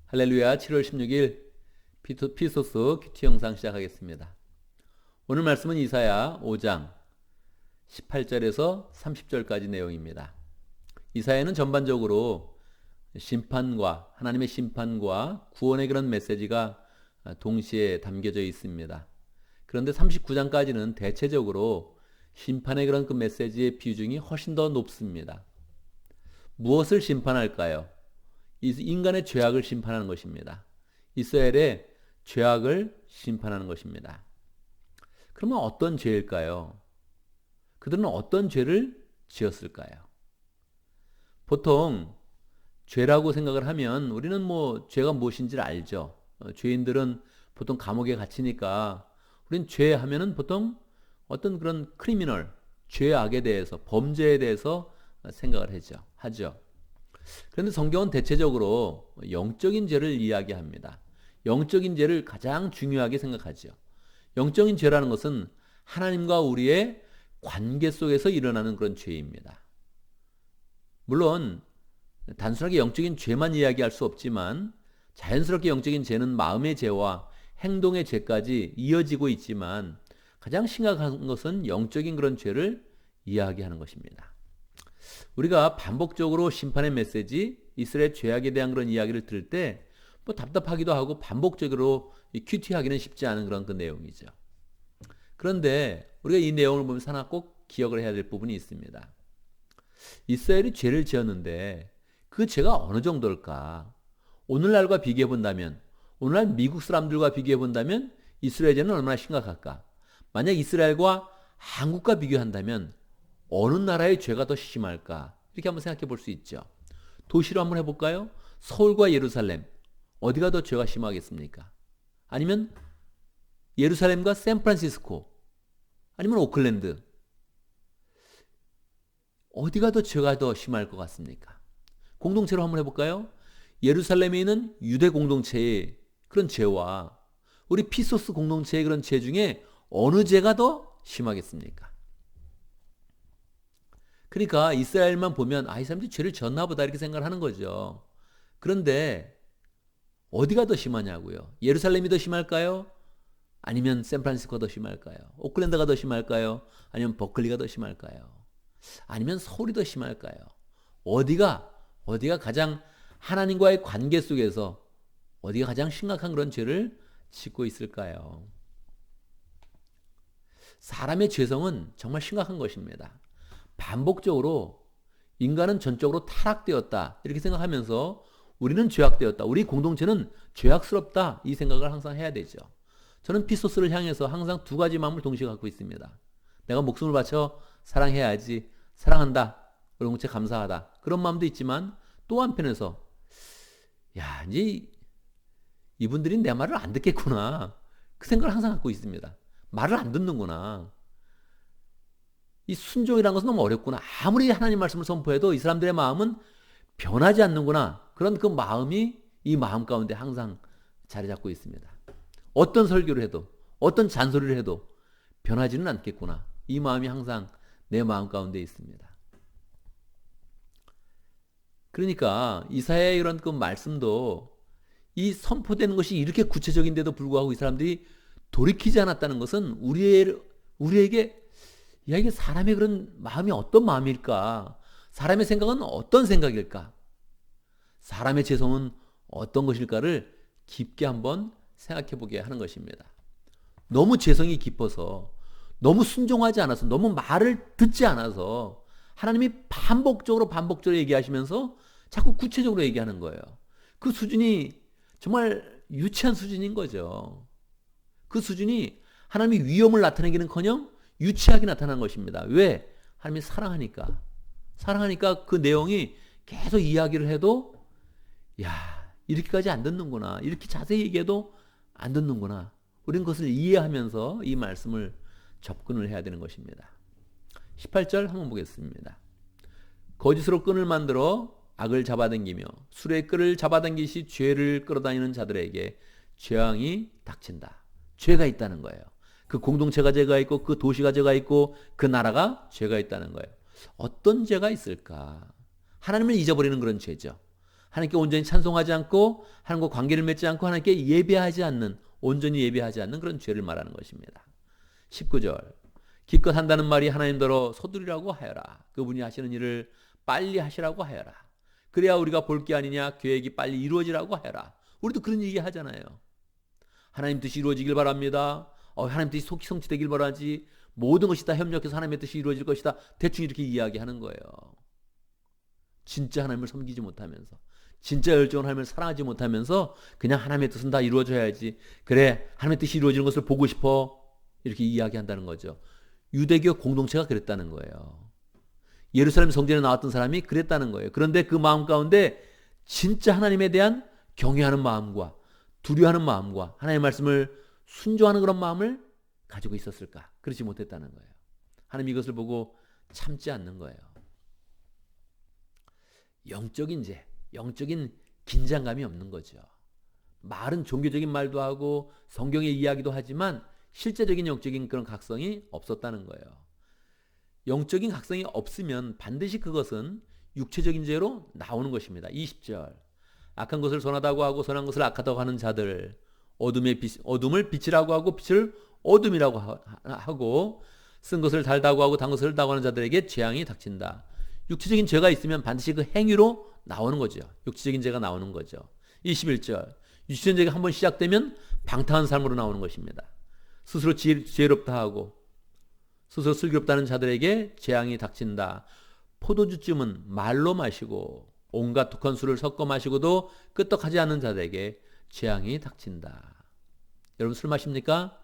할렐루야. 7월 16일 피소스 큐티 영상 시작하겠습니다. 오늘 말씀은 이사야 5장 18절에서 30절까지 내용입니다. 이사야는 전반적으로 하나님의 심판과 구원의 그런 메시지가 동시에 담겨져 있습니다. 그런데 39장까지는 대체적으로 심판의 그런 그 메시지의 비중이 훨씬 더 높습니다. 무엇을 심판할까요? 인간의 죄악을 심판하는 것입니다. 이스라엘의 죄악을 심판하는 것입니다. 그러면 어떤 죄일까요? 그들은 어떤 죄를 지었을까요? 보통 죄라고 생각을 하면 우리는 죄가 무엇인지를 알죠. 죄인들은 보통 감옥에 갇히니까 우린 죄 하면은 보통 어떤 그런 크리미널, 죄악에 대해서, 범죄에 대해서 생각을 하죠. 그런데 성경은 대체적으로 영적인 죄를 이야기합니다. 영적인 죄를 가장 중요하게 생각하죠. 영적인 죄라는 것은 하나님과 우리의 관계 속에서 일어나는 그런 죄입니다. 물론 단순하게 영적인 죄만 이야기할 수 없지만 자연스럽게 영적인 죄는 마음의 죄와 행동의 죄까지 이어지고 있지만 가장 심각한 것은 영적인 그런 죄를 이야기하는 것입니다. 우리가 반복적으로 심판의 메시지, 이스라엘 죄악에 대한 그런 이야기를 들을 때 답답하기도 하고 반복적으로 큐티하기는 쉽지 않은 그런 그 내용이죠. 그런데 우리가 이 내용을 보면서 하나 꼭 기억을 해야 될 부분이 있습니다. 이스라엘이 죄를 지었는데 그 죄가 어느 정도일까? 오늘날과 비교해 본다면, 오늘날 미국 사람들과 비교해 본다면 이스라엘 죄는 얼마나 심각할까? 만약 이스라엘과 한국과 비교한다면 어느 나라의 죄가 더 심할까? 이렇게 한번 생각해 볼 수 있죠. 도시로 한번 해볼까요? 서울과 예루살렘, 어디가 더 죄가 심하겠습니까? 아니면 예루살렘과 샌프란시스코, 아니면 오클랜드, 어디가 더 죄가 더 심할 것 같습니까? 공동체로 한번 해볼까요? 예루살렘에 있는 유대 공동체의 그런 죄와 우리 피소스 공동체의 그런 죄 중에 어느 죄가 더 심하겠습니까? 그러니까 이스라엘만 보면 이 사람들이 죄를 졌나 보다 이렇게 생각을 하는 거죠. 그런데 어디가 더 심하냐고요? 예루살렘이 더 심할까요? 아니면 샌프란시스코가 더 심할까요? 오클랜드가 더 심할까요? 아니면 버클리가 더 심할까요? 아니면 서울이 더 심할까요? 어디가 가장 하나님과의 관계 속에서 어디가 가장 심각한 그런 죄를 짓고 있을까요? 사람의 죄성은 정말 심각한 것입니다. 반복적으로 인간은 전적으로 타락되었다 이렇게 생각하면서 우리는 죄악되었다, 우리 공동체는 죄악스럽다 이 생각을 항상 해야 되죠. 저는 피소스를 향해서 항상 두 가지 마음을 동시에 갖고 있습니다. 내가 목숨을 바쳐 사랑해야지, 사랑한다, 우리 공동체 감사하다, 그런 마음도 있지만 또 한편에서 이제 이분들이 내 말을 안 듣겠구나, 그 생각을 항상 갖고 있습니다. 말을 안 듣는구나, 이 순종이라는 것은 너무 어렵구나, 아무리 하나님 말씀을 선포해도 이 사람들의 마음은 변하지 않는구나, 그런 그 마음이 이 마음 가운데 항상 자리 잡고 있습니다. 어떤 설교를 해도, 어떤 잔소리를 해도 변하지는 않겠구나, 이 마음이 항상 내 마음 가운데 있습니다. 그러니까 이사야의 이런 그 말씀도 이 선포되는 것이 이렇게 구체적인데도 불구하고 이 사람들이 돌이키지 않았다는 것은 우리에게 이게 사람의 그런 마음이 어떤 마음일까? 사람의 생각은 어떤 생각일까? 사람의 죄성은 어떤 것일까를 깊게 한번 생각해 보게 하는 것입니다. 너무 죄성이 깊어서, 너무 순종하지 않아서, 너무 말을 듣지 않아서 하나님이 반복적으로 얘기하시면서 자꾸 구체적으로 얘기하는 거예요. 그 수준이 정말 유치한 수준인 거죠. 그 수준이 하나님이 위험을 나타내기는커녕 유치하게 나타난 것입니다. 왜? 하나님이 사랑하니까 그 내용이 계속 이야기를 해도 이렇게까지 안 듣는구나, 이렇게 자세히 얘기해도 안 듣는구나, 우리는 그것을 이해하면서 이 말씀을 접근을 해야 되는 것입니다. 18절 한번 보겠습니다. 거짓으로 끈을 만들어 악을 잡아당기며 술의 끈을 잡아당기시 죄를 끌어다니는 자들에게 재앙이 닥친다. 죄가 있다는 거예요. 그 공동체가 죄가 있고, 그 도시가 죄가 있고, 그 나라가 죄가 있다는 거예요. 어떤 죄가 있을까? 하나님을 잊어버리는 그런 죄죠. 하나님께 온전히 찬송하지 않고 하나님과 관계를 맺지 않고 하나님께 예배하지 않는, 온전히 예배하지 않는 그런 죄를 말하는 것입니다. 19절 기껏 한다는 말이 하나님더러 서두르라고 하여라. 그분이 하시는 일을 빨리 하시라고 하여라. 그래야 우리가 볼 게 아니냐. 계획이 빨리 이루어지라고 하여라. 우리도 그런 얘기 하잖아요. 하나님 뜻이 이루어지길 바랍니다. 하나님 뜻이 성취되길 바라지. 모든 것이 다 협력해서 하나님의 뜻이 이루어질 것이다. 대충 이렇게 이야기하는 거예요. 진짜 하나님을 섬기지 못하면서, 진짜 열정을 하나님을 사랑하지 못하면서 그냥 하나님의 뜻은 다 이루어져야지. 그래, 하나님의 뜻이 이루어지는 것을 보고 싶어. 이렇게 이야기한다는 거죠. 유대교 공동체가 그랬다는 거예요. 예루살렘 성전에 나왔던 사람이 그랬다는 거예요. 그런데 그 마음 가운데 진짜 하나님에 대한 경외하는 마음과 두려워하는 마음과 하나님의 말씀을 순종하는 그런 마음을 가지고 있었을까? 그렇지 못했다는 거예요. 하나님 이것을 보고 참지 않는 거예요. 영적인 죄, 영적인 긴장감이 없는 거죠. 말은 종교적인 말도 하고 성경의 이야기도 하지만 실제적인 영적인 그런 각성이 없었다는 거예요. 영적인 각성이 없으면 반드시 그것은 육체적인 죄로 나오는 것입니다. 20절 악한 것을 선하다고 하고 선한 것을 악하다고 하는 자들, 어둠을 빛이라고 하고 빛을 어둠이라고 하고 쓴 것을 달다고 하고 단 것을 달다고 하는 자들에게 재앙이 닥친다. 육체적인 죄가 있으면 반드시 그 행위로 나오는 거죠. 육체적인 죄가 나오는 거죠. 21절 육체적인 죄가 한번 시작되면 방탕한 삶으로 나오는 것입니다. 스스로 지혜롭다 하고 스스로 슬기롭다는 자들에게 재앙이 닥친다. 포도주쯤은 말로 마시고 온갖 독한 술을 섞어 마시고도 끄떡하지 않는 자들에게 재앙이 닥친다. 여러분 술 마십니까?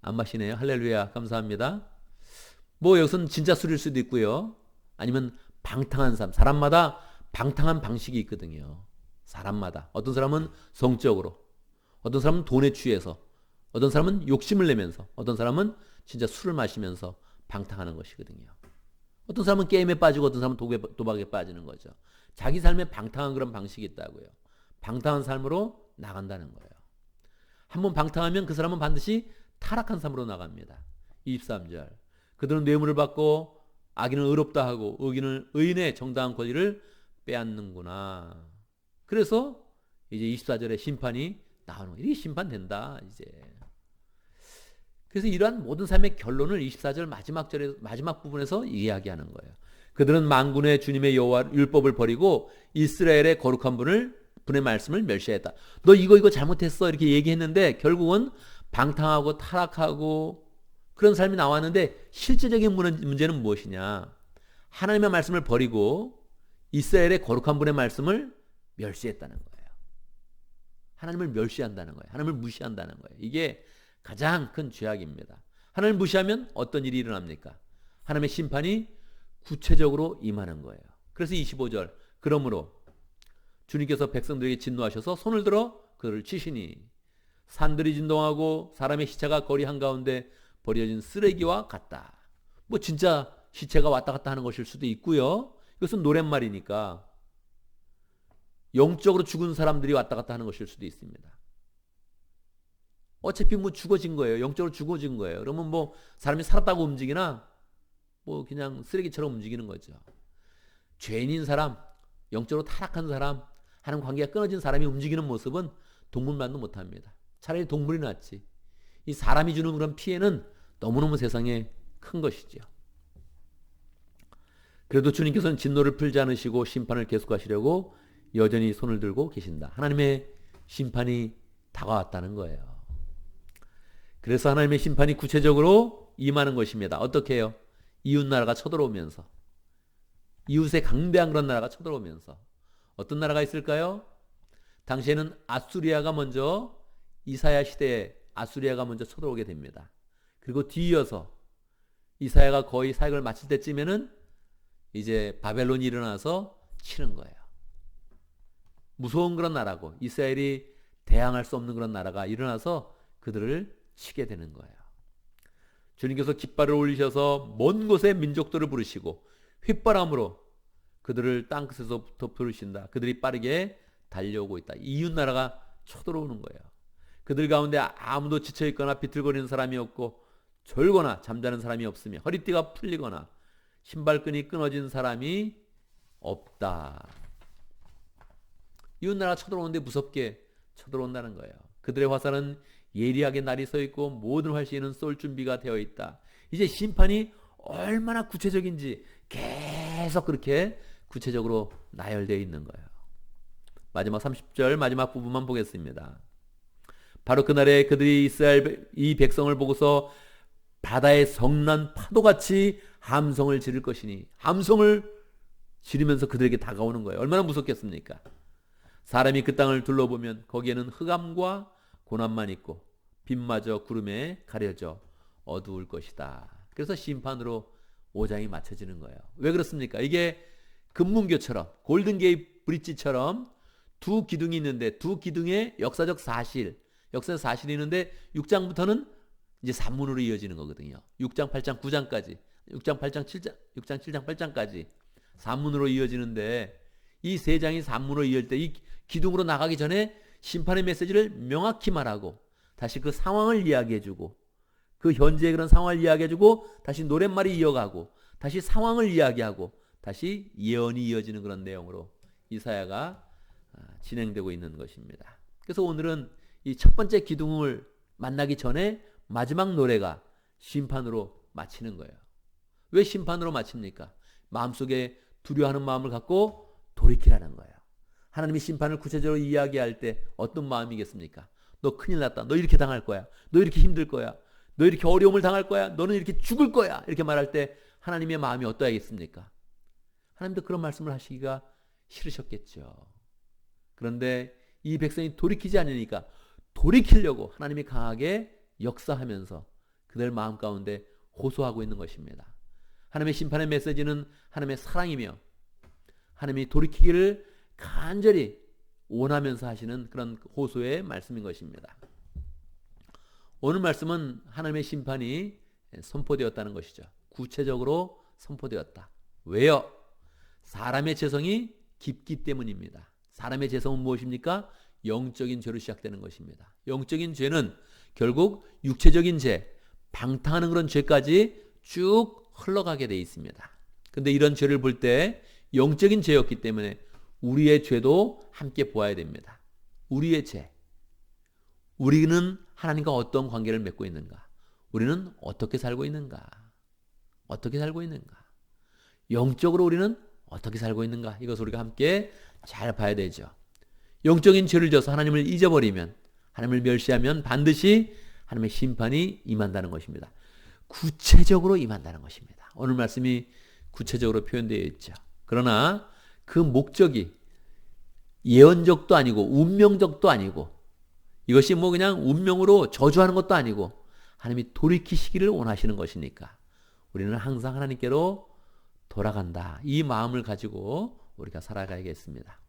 안 마시네요. 할렐루야, 감사합니다. 뭐 여기서는 진짜 술일 수도 있고요. 아니면 방탕한 삶. 사람마다 방탕한 방식이 있거든요. 사람마다. 어떤 사람은 성적으로, 어떤 사람은 돈에 취해서, 어떤 사람은 욕심을 내면서, 어떤 사람은 진짜 술을 마시면서 방탕하는 것이거든요. 어떤 사람은 게임에 빠지고 어떤 사람은 도박에 빠지는 거죠. 자기 삶에 방탕한 그런 방식이 있다고요. 방탕한 삶으로 나간다는 거예요. 한번 방탕하면 그 사람은 반드시 타락한 삶으로 나갑니다. 23절 그들은 뇌물을 받고 악인은 의롭다 하고 의인의 정당한 권리를 빼앗는구나. 그래서 이제 24절에 심판이 나오는 거예요. 이게 심판된다 이제. 그래서 이러한 모든 삶의 결론을 24절 마지막 부분에서 이야기하는 거예요. 그들은 만군의 주님의 여호와 율법을 버리고 이스라엘의 거룩한 분의 말씀을 멸시했다. 너 이거 잘못했어 이렇게 얘기했는데 결국은 방탕하고 타락하고 그런 삶이 나왔는데 실제적인 문제는 무엇이냐? 하나님의 말씀을 버리고 이스라엘의 거룩한 분의 말씀을 멸시했다는 거예요. 하나님을 멸시한다는 거예요. 하나님을 무시한다는 거예요. 이게 가장 큰 죄악입니다. 하나님을 무시하면 어떤 일이 일어납니까? 하나님의 심판이 구체적으로 임하는 거예요. 그래서 25절 그러므로 주님께서 백성들에게 진노하셔서 손을 들어 그를 치시니 산들이 진동하고 사람의 시체가 거리 한가운데 버려진 쓰레기와 같다. 뭐 진짜 시체가 왔다 갔다 하는 것일 수도 있고요. 이것은 노랫말이니까 영적으로 죽은 사람들이 왔다 갔다 하는 것일 수도 있습니다. 어차피 뭐 죽어진 거예요. 영적으로 죽어진 거예요. 그러면 뭐 사람이 살았다고 움직이나 뭐 그냥 쓰레기처럼 움직이는 거죠. 죄인인 사람, 영적으로 타락한 사람, 하나님 관계가 끊어진 사람이 움직이는 모습은 동물만도 못합니다. 차라리 동물이 낫지. 이 사람이 주는 그런 피해는 너무너무 세상에 큰 것이죠. 그래도 주님께서는 진노를 풀지 않으시고 심판을 계속하시려고 여전히 손을 들고 계신다. 하나님의 심판이 다가왔다는 거예요. 그래서 하나님의 심판이 구체적으로 임하는 것입니다. 어떻게 해요? 이웃 나라가 쳐들어오면서, 이웃의 강대한 그런 나라가 쳐들어오면서. 어떤 나라가 있을까요? 당시에는 아수리아가 먼저, 이사야 시대에 아수리아가 먼저 쳐들어오게 됩니다. 그리고 뒤이어서 이사야가 거의 사역을 마칠 때쯤에는 이제 바벨론이 일어나서 치는 거예요. 무서운 그런 나라고 이스라엘이 대항할 수 없는 그런 나라가 일어나서 그들을 치게 되는 거예요. 주님께서 깃발을 올리셔서 먼 곳의 민족들을 부르시고 휘바람으로 그들을 땅끝에서부터 부르신다. 그들이 빠르게 달려오고 있다. 이웃 나라가 쳐들어오는 거예요. 그들 가운데 아무도 지쳐있거나 비틀거리는 사람이 없고 졸거나 잠자는 사람이 없으며 허리띠가 풀리거나 신발끈이 끊어진 사람이 없다. 이웃 나라가 쳐들어오는데 무섭게 쳐들어온다는 거예요. 그들의 화살은 예리하게 날이 서 있고 모든 활시에는 쏠 준비가 되어 있다. 이제 심판이 얼마나 구체적인지 계속 그렇게 구체적으로 나열되어 있는 거예요. 마지막 30절 마지막 부분만 보겠습니다. 바로 그날에 그들이 이스라엘 이 백성을 보고서 바다의 성난 파도같이 함성을 지를 것이니, 함성을 지르면서 그들에게 다가오는 거예요. 얼마나 무섭겠습니까? 사람이 그 땅을 둘러보면 거기에는 흑암과 고난만 있고 빛마저 구름에 가려져 어두울 것이다. 그래서 심판으로 5장이 맞춰지는 거예요. 왜 그렇습니까? 이게 금문교처럼, 골든게이트 브릿지처럼 두 기둥이 있는데 두 기둥의 역사적 사실이 있는데 6장부터는 이제 산문으로 이어지는 거거든요. 6장, 8장, 9장까지, 6장, 8장, 7장, 6장, 7장, 8장까지 산문으로 이어지는데, 이 세 장이 산문으로 이어질 때 이 기둥으로 나가기 전에 심판의 메시지를 명확히 말하고 다시 그 상황을 이야기해주고, 그 현재의 그런 상황을 이야기해주고 다시 노랫말이 이어가고 다시 상황을 이야기하고 다시 예언이 이어지는 그런 내용으로 이사야가 진행되고 있는 것입니다. 그래서 오늘은 이 첫 번째 기둥을 만나기 전에 마지막 노래가 심판으로 마치는 거예요. 왜 심판으로 마칩니까? 마음속에 두려워하는 마음을 갖고 돌이키라는 거예요. 하나님이 심판을 구체적으로 이야기할 때 어떤 마음이겠습니까? 너 큰일 났다. 너 이렇게 당할 거야. 너 이렇게 힘들 거야. 너 이렇게 어려움을 당할 거야. 너는 이렇게 죽을 거야. 이렇게 말할 때 하나님의 마음이 어떠하겠습니까? 하나님도 그런 말씀을 하시기가 싫으셨겠죠. 그런데 이 백성이 돌이키지 않으니까 돌이키려고 하나님이 강하게 역사하면서 그들 마음 가운데 호소하고 있는 것입니다. 하나님의 심판의 메시지는 하나님의 사랑이며 하나님이 돌이키기를 간절히 원하면서 하시는 그런 호소의 말씀인 것입니다. 오늘 말씀은 하나님의 심판이 선포되었다는 것이죠. 구체적으로 선포되었다. 왜요? 사람의 죄성이 깊기 때문입니다. 사람의 죄성은 무엇입니까? 영적인 죄로 시작되는 것입니다. 영적인 죄는 결국 육체적인 죄, 방탕하는 그런 죄까지 쭉 흘러가게 되어 있습니다. 그런데 이런 죄를 볼 때 영적인 죄였기 때문에 우리의 죄도 함께 보아야 됩니다. 우리의 죄. 우리는 하나님과 어떤 관계를 맺고 있는가? 우리는 어떻게 살고 있는가? 어떻게 살고 있는가? 영적으로 우리는 어떻게 살고 있는가? 이것을 우리가 함께 잘 봐야 되죠. 영적인 죄를 져서 하나님을 잊어버리면, 하나님을 멸시하면 반드시 하나님의 심판이 임한다는 것입니다. 구체적으로 임한다는 것입니다. 오늘 말씀이 구체적으로 표현되어 있죠. 그러나 그 목적이 예언적도 아니고 운명적도 아니고, 이것이 뭐 그냥 운명으로 저주하는 것도 아니고 하나님이 돌이키시기를 원하시는 것이니까 우리는 항상 하나님께로 돌아간다. 이 마음을 가지고 우리가 살아가야겠습니다.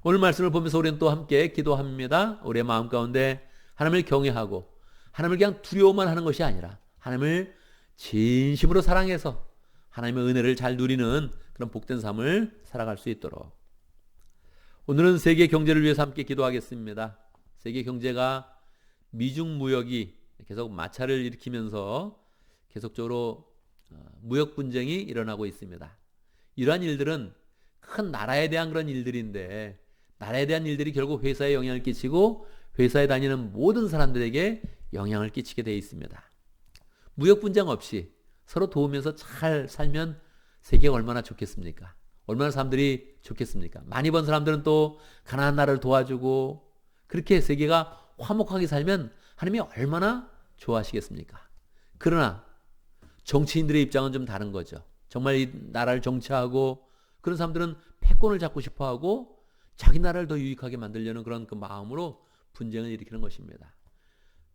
오늘 말씀을 보면서 우리는 또 함께 기도합니다. 우리의 마음 가운데 하나님을 경외하고 하나님을 그냥 두려워만 하는 것이 아니라 하나님을 진심으로 사랑해서 하나님의 은혜를 잘 누리는 그런 복된 삶을 살아갈 수 있도록, 오늘은 세계 경제를 위해서 함께 기도하겠습니다. 세계 경제가 미중 무역이 계속 마찰을 일으키면서 계속적으로 무역 분쟁이 일어나고 있습니다. 이러한 일들은 큰 나라에 대한 그런 일들인데, 나라에 대한 일들이 결국 회사에 영향을 끼치고 회사에 다니는 모든 사람들에게 영향을 끼치게 되어 있습니다. 무역 분쟁 없이 서로 도우면서 잘 살면 세계가 얼마나 좋겠습니까? 얼마나 사람들이 좋겠습니까? 많이 번 사람들은 또 가난한 나라를 도와주고, 그렇게 세계가 화목하게 살면 하나님이 얼마나 좋아하시겠습니까? 그러나 정치인들의 입장은 좀 다른 거죠. 정말 이 나라를 정치하고 그런 사람들은 패권을 잡고 싶어하고 자기 나라를 더 유익하게 만들려는 그런 그 마음으로 분쟁을 일으키는 것입니다.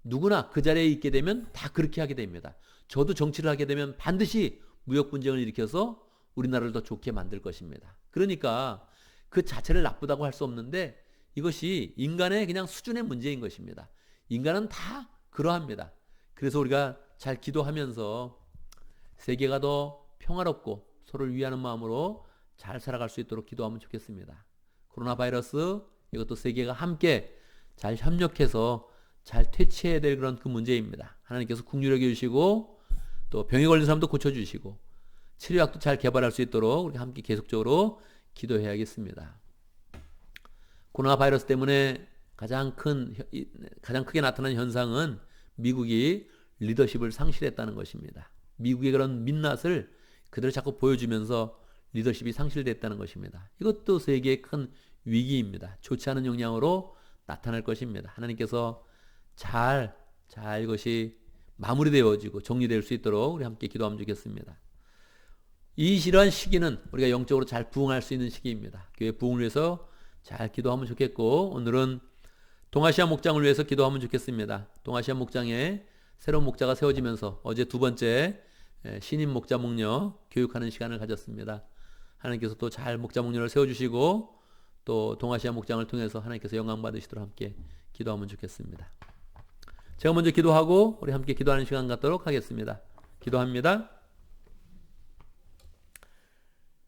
누구나 그 자리에 있게 되면 다 그렇게 하게 됩니다. 저도 정치를 하게 되면 반드시 무역 분쟁을 일으켜서 우리나라를 더 좋게 만들 것입니다. 그러니까 그 자체를 나쁘다고 할 수 없는데 이것이 인간의 그냥 수준의 문제인 것입니다. 인간은 다 그러합니다. 그래서 우리가 잘 기도하면서 세계가 더 평화롭고 서로를 위하는 마음으로 잘 살아갈 수 있도록 기도하면 좋겠습니다. 코로나 바이러스, 이것도 세계가 함께 잘 협력해서 잘 퇴치해야 될 그런 그 문제입니다. 하나님께서 긍휼히 여겨주시고 또 병에 걸린 사람도 고쳐주시고 치료약도 잘 개발할 수 있도록 우리 함께 계속적으로 기도해야겠습니다. 코로나 바이러스 때문에 가장 크게 나타난 현상은 미국이 리더십을 상실했다는 것입니다. 미국의 그런 민낯을 그대로 자꾸 보여주면서 리더십이 상실됐다는 것입니다. 이것도 세계의 큰 위기입니다. 좋지 않은 영향으로 나타날 것입니다. 하나님께서 잘 이것이 마무리되어지고 정리될 수 있도록 우리 함께 기도하면 좋겠습니다. 이러한 시기는 우리가 영적으로 잘 부흥할 수 있는 시기입니다. 교회 부흥을 위해서 잘 기도하면 좋겠고, 오늘은 동아시아 목장을 위해서 기도하면 좋겠습니다. 동아시아 목장에 새로운 목자가 세워지면서 어제 두 번째 신임 목자 목녀 교육하는 시간을 가졌습니다. 하나님께서 또 잘 목자 목녀를 세워주시고 또 동아시아 목장을 통해서 하나님께서 영광 받으시도록 함께 기도하면 좋겠습니다. 제가 먼저 기도하고 우리 함께 기도하는 시간 갖도록 하겠습니다. 기도합니다.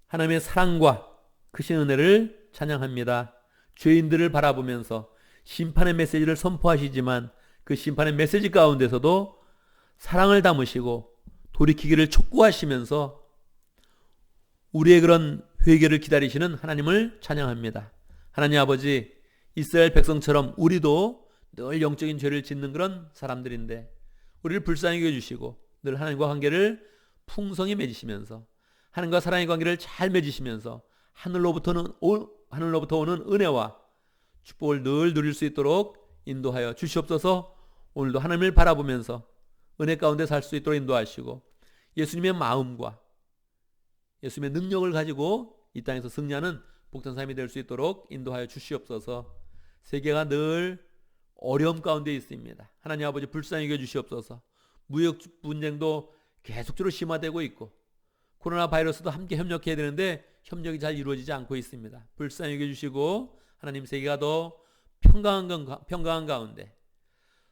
하나님의 사랑과 크신 은혜를 찬양합니다. 죄인들을 바라보면서 심판의 메시지를 선포하시지만 그 심판의 메시지 가운데서도 사랑을 담으시고 돌이키기를 촉구하시면서 우리의 그런 회개를 기다리시는 하나님을 찬양합니다. 하나님 아버지, 이스라엘 백성처럼 우리도 늘 영적인 죄를 짓는 그런 사람들인데 우리를 불쌍히 여겨주시고 늘 하나님과 관계를 풍성히 맺으시면서 하나님과 사랑의 관계를 잘 맺으시면서 하늘로부터 오는 은혜와 축복을 늘 누릴 수 있도록 인도하여 주시옵소서. 오늘도 하나님을 바라보면서 은혜 가운데 살 수 있도록 인도하시고 예수님의 마음과 예수님의 능력을 가지고 이 땅에서 승리하는 복된 삶이 될 수 있도록 인도하여 주시옵소서. 세계가 늘 어려움 가운데 있습니다. 하나님 아버지 불쌍히 여겨 주시옵소서. 무역 분쟁도 계속적으로 심화되고 있고 코로나 바이러스도 함께 협력해야 되는데 협력이 잘 이루어지지 않고 있습니다. 불쌍히 여겨 주시고 하나님, 세계가 더 평강한 가운데,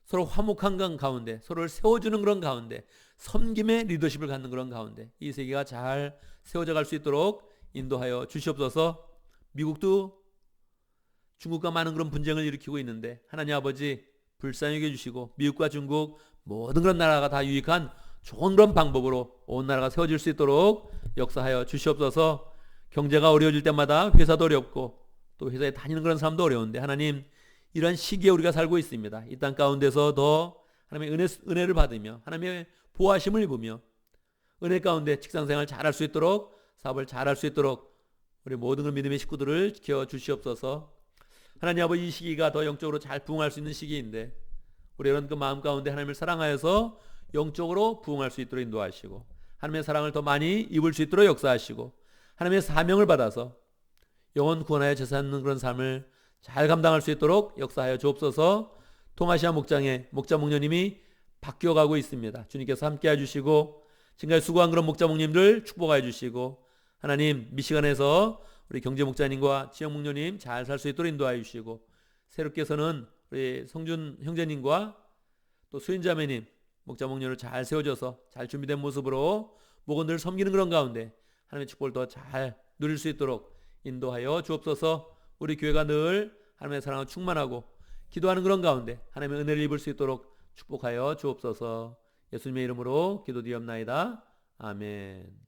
서로 화목한 가운데, 서로를 세워주는 그런 가운데, 섬김의 리더십을 갖는 그런 가운데 이 세계가 잘 세워져 갈 수 있도록 인도하여 주시옵소서. 미국도 중국과 많은 그런 분쟁을 일으키고 있는데 하나님 아버지 불쌍히 여겨주시고 미국과 중국 모든 그런 나라가 다 유익한 좋은 그런 방법으로 온 나라가 세워질 수 있도록 역사하여 주시옵소서. 경제가 어려워질 때마다 회사도 어렵고 또 회사에 다니는 그런 사람도 어려운데 하나님, 이러한 시기에 우리가 살고 있습니다. 이 땅 가운데서 더 하나님의 은혜를 받으며 하나님의 보호하심을 입으며 은혜 가운데 직장생활 잘할 수 있도록, 사업을 잘할 수 있도록 우리 모든 그 믿음의 식구들을 지켜 주시옵소서. 하나님 아버지, 이 시기가 더 영적으로 잘 부흥할 수 있는 시기인데 우리는 그 마음 가운데 하나님을 사랑하여서 영적으로 부흥할 수 있도록 인도하시고 하나님의 사랑을 더 많이 입을 수 있도록 역사하시고 하나님의 사명을 받아서 영혼 구원하여 제사 받는 그런 삶을 잘 감당할 수 있도록 역사하여 주옵소서. 동아시아 목장에 목자 목녀님이 바뀌어가고 있습니다. 주님께서 함께해 주시고 지금까지 수고한 그런 목자 목님들 축복하여 주시고 하나님, 미시간에서 우리 경제 목자님과 지영 목녀님 잘 살 수 있도록 인도하여 주시고 새롭게서는 우리 성준 형제님과 또 수인자매님 목자 목녀를 잘 세워줘서 잘 준비된 모습으로 목원들을 섬기는 그런 가운데 하나님의 축복을 더 잘 누릴 수 있도록 인도하여 주옵소서. 우리 교회가 늘 하나님의 사랑을 충만하고 기도하는 그런 가운데 하나님의 은혜를 입을 수 있도록 축복하여 주옵소서. 예수님의 이름으로 기도드리옵나이다. 아멘.